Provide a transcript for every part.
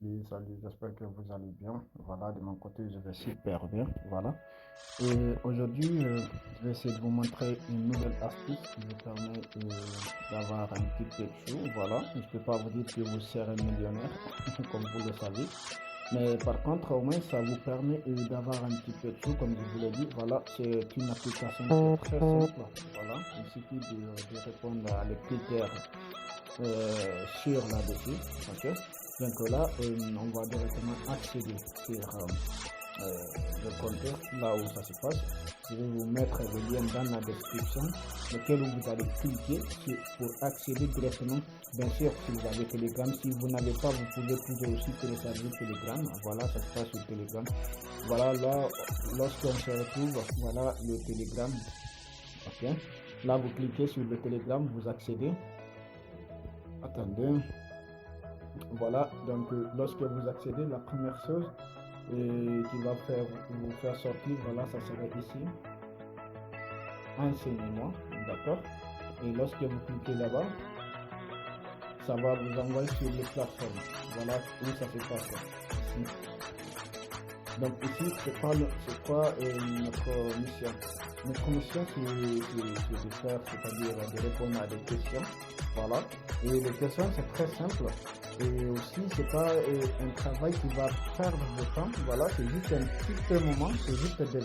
Oui, salut, j'espère que vous allez bien. Voilà, de mon côté, je vais super bien. Voilà. Et aujourd'hui, je vais essayer de vous montrer une nouvelle astuce qui vous permet d'avoir un petit peu de sous. Voilà. Je ne peux pas vous dire que vous serez millionnaire, comme vous le savez. Mais par contre, au moins, ça vous permet d'avoir un petit peu de sous, comme je vous l'ai dit. Voilà, c'est une application qui est très simple. Voilà, il suffit de répondre à les critères sur là-dessus. Ok. Donc là, on va directement accéder sur le compteur, là où ça se passe. Je vais vous mettre le lien dans la description, lequel vous allez cliquer pour accéder directement. Bien sûr, si vous avez Telegram, si vous n'avez pas, vous pouvez toujours aussi télécharger Telegram. Voilà, ça se passe sur Telegram. Voilà, là, lorsqu'on se retrouve, voilà le Telegram. Ok. Là, vous cliquez sur le Telegram, vous accédez. Attendez. Voilà, donc lorsque vous accédez, la première chose qui va vous faire sortir, voilà, ça serait ici, enseignez-moi, d'accord? Et lorsque vous cliquez là-bas, ça va vous envoyer sur les plateformes, voilà où ça se passe, ici. Donc ici, c'est quoi notre mission? Notre mission, c'est de faire, c'est-à-dire de répondre à des questions, voilà. Et les questions, c'est très simple. Et aussi, c'est pas un travail qui va perdre de temps. Voilà, c'est juste un petit peu moment, c'est juste des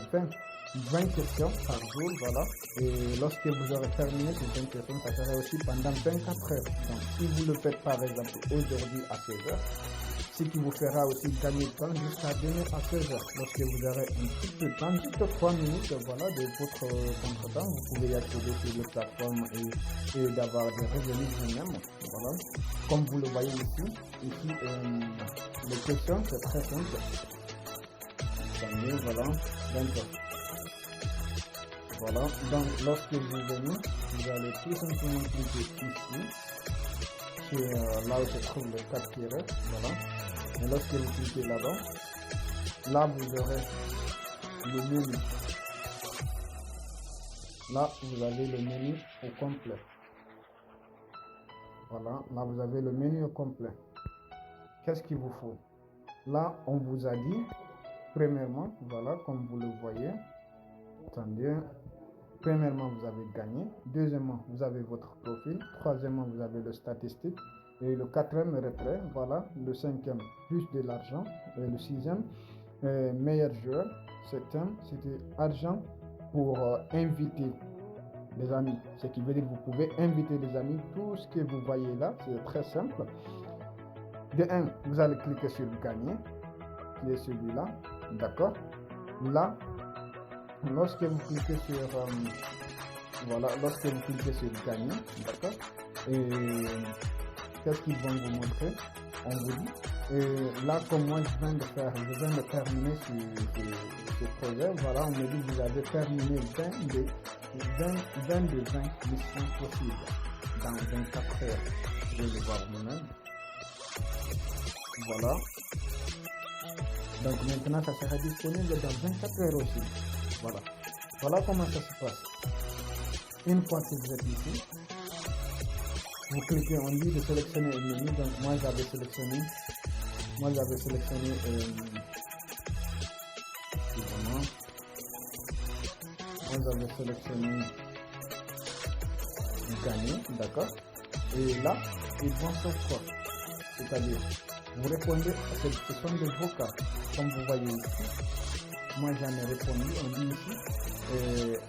20 questions par jour. Voilà. Et lorsque vous aurez terminé ces 20 questions, ça sera aussi pendant 24 heures. Donc, si vous le faites par exemple aujourd'hui à 16 heures, ce qui vous fera aussi gagner de temps jusqu'à demain à 16 heures. Lorsque vous aurez un petit peu de temps, juste 3 minutes, voilà, de votre contre-temps, vous pouvez y accéder sur les plateformes et d'avoir des revenus vous-même. Voilà. Comme vous le voyez ici, les questions, c'est très simple. Attendez, voilà. Donc, voilà. Donc, lorsque vous venez, vous allez tout simplement cliquer ici, sur là où se trouve le 4 tirets. Voilà. Et lorsque vous cliquez là-bas, là, vous aurez le menu. Là, vous avez le menu au complet. Voilà, là, vous avez le menu au complet. Qu'est-ce qu'il vous faut? Là, on vous a dit, premièrement, voilà, comme vous le voyez, attendez, premièrement, vous avez gagné. Deuxièmement, vous avez votre profil. Troisièmement, vous avez le statistique. Et le quatrième retrait, voilà. Le cinquième, plus de l'argent. Et le sixième, meilleur joueur. Septième, c'était argent pour inviter des amis. Ce qui veut dire que vous pouvez inviter des amis. Tout ce que vous voyez là, c'est très simple. De un, vous allez cliquer sur gagner, qui est celui-là. D'accord? Là, lorsque vous cliquez sur voilà, lorsque vous cliquez sur gagner, d'accord? Et qu'est-ce qu'ils vont vous montrer? On vous dit. Et là, comme moi, je viens de terminer ce projet. Voilà, on me dit que vous avez terminé 20 de 20 missions possibles dans 24 heures. Je vais le voir vous-même. Voilà. Donc maintenant, ça sera disponible dans 24 heures aussi. Voilà. Voilà comment ça se passe. Une fois que vous êtes ici, vous cliquez, on dit de sélectionner un menu. Donc moi j'avais sélectionné, excusez-moi, moi j'avais sélectionné gagner, d'accord. Et là, ils vont faire quoi? C'est-à-dire, vous répondez à cette question de vocal, comme vous voyez ici. Moi j'en ai répondu, on dit ici,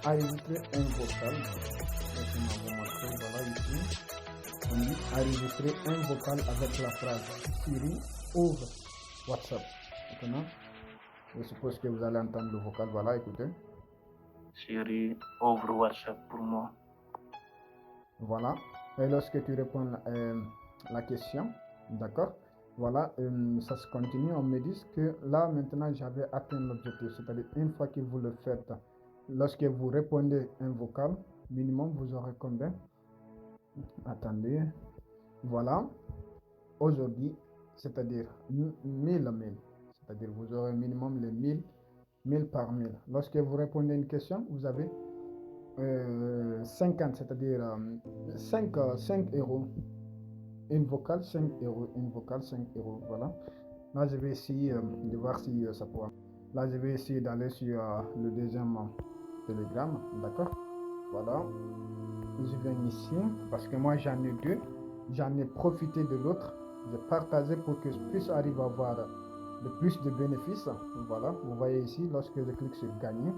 enregistrer un vocal. Laissez-moi vous montrer, voilà ici. On dit enregistrer un vocal avec la phrase Siri ouvre WhatsApp. Maintenant, je suppose que vous allez entendre le vocal. Voilà, écoutez. Siri, ouvre WhatsApp pour moi. Voilà. Et lorsque tu réponds la question, d'accord? Voilà, ça se continue. On me dit que là, maintenant, j'avais atteint l'objectif. C'est-à-dire, une fois que vous le faites, lorsque vous répondez un vocal, minimum, vous aurez combien? Attendez. Voilà. Aujourd'hui, c'est-à-dire 1000. C'est-à-dire, vous aurez minimum les 1000 par 1000. Lorsque vous répondez à une question, vous avez 50, c'est-à-dire 5 euros. Une vocale, 5 euros. Une vocale, 5 euros. Voilà. Là, je vais essayer de voir si ça pourra. Là, je vais essayer d'aller sur le deuxième Telegram, d'accord? Voilà, je viens ici parce que moi j'en ai deux. J'en ai profité de l'autre. J'ai partagé pour que je puisse arriver à avoir le plus de bénéfices. Voilà, vous voyez ici, lorsque je clique sur gagner,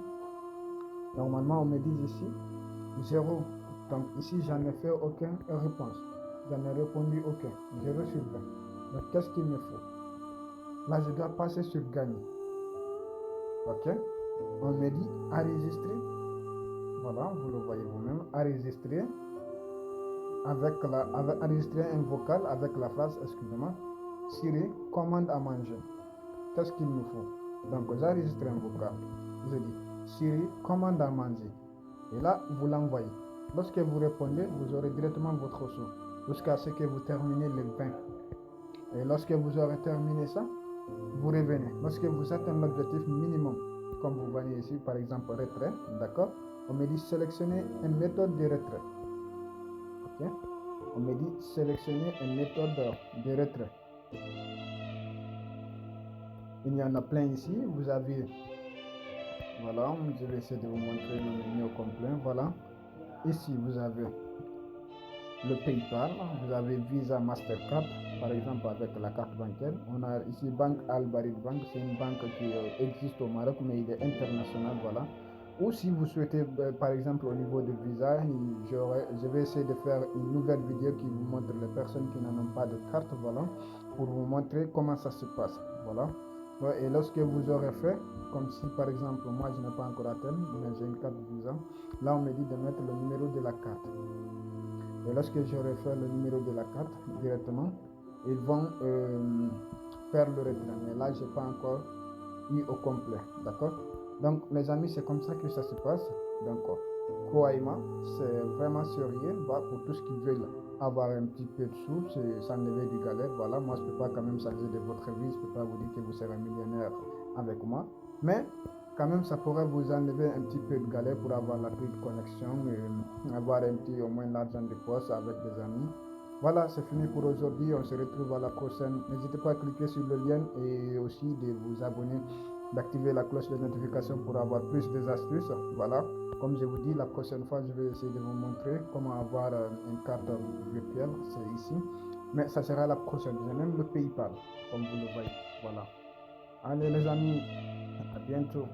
normalement on me dit ici 0. Donc ici, j'en ai fait aucune réponse. J'en ai répondu aucun. 0 sur 20. Donc qu'est-ce qu'il me faut? Là, je dois passer sur gagner. Ok? On me dit enregistrer. Voilà, vous le voyez vous-même. Enregistrer enregistrer un vocal avec la phrase, excusez-moi, Siri, commande à manger. Qu'est-ce qu'il me faut? Donc, j'enregistre un vocal. Je dis Siri, commande à manger. Et là, vous l'envoyez. Lorsque vous répondez, vous aurez directement votre sou jusqu'à ce que vous terminez le 20. Et lorsque vous aurez terminé ça, vous revenez. Lorsque vous atteignez l'objectif minimum, comme vous voyez ici, par exemple, retrait, d'accord? On me dit sélectionner une méthode de retrait. Ok? On me dit sélectionner une méthode de retrait. Il y en a plein ici. Vous avez, voilà, je vais essayer de vous montrer le menu au complet. Voilà. Ici, vous avez le PayPal, vous avez Visa, Mastercard, par exemple avec la carte bancaire. On a ici Banque Al Barid Bank, c'est une banque qui existe au Maroc, mais il est international, voilà. Ou si vous souhaitez, par exemple au niveau de Visa, je vais essayer de faire une nouvelle vidéo qui vous montre les personnes qui n'en ont pas de carte, voilà, pour vous montrer comment ça se passe, voilà. Et lorsque vous aurez fait, comme si par exemple moi je n'ai pas encore atteint, mais j'ai une carte Visa, là on me dit de mettre le numéro de la carte. Et lorsque j'aurai fait le numéro de la carte directement, ils vont faire le retrait. Mais là, je n'ai pas encore eu au complet. D'accord? Donc, les amis, c'est comme ça que ça se passe. Donc, croyez-moi, c'est vraiment sérieux. Bah, pour tous qui veulent avoir un petit peu de sous, ça ne veut du galère. Voilà, moi, je ne peux pas quand même changer de votre vie. Je ne peux pas vous dire que vous serez millionnaire avec moi. Mais quand même, ça pourrait vous enlever un petit peu de galère pour avoir la petite connexion, avoir un petit, au moins l'argent de poche avec des amis. Voilà, c'est fini pour aujourd'hui. On se retrouve à la prochaine. N'hésitez pas à cliquer sur le lien et aussi de vous abonner, d'activer la cloche de notification pour avoir plus d'astuces. Voilà, comme je vous dis, la prochaine fois, je vais essayer de vous montrer comment avoir une carte virtuelle. C'est ici. Mais ça sera la prochaine. J'ai même le PayPal, comme vous le voyez. Voilà. Allez les amis, à bientôt.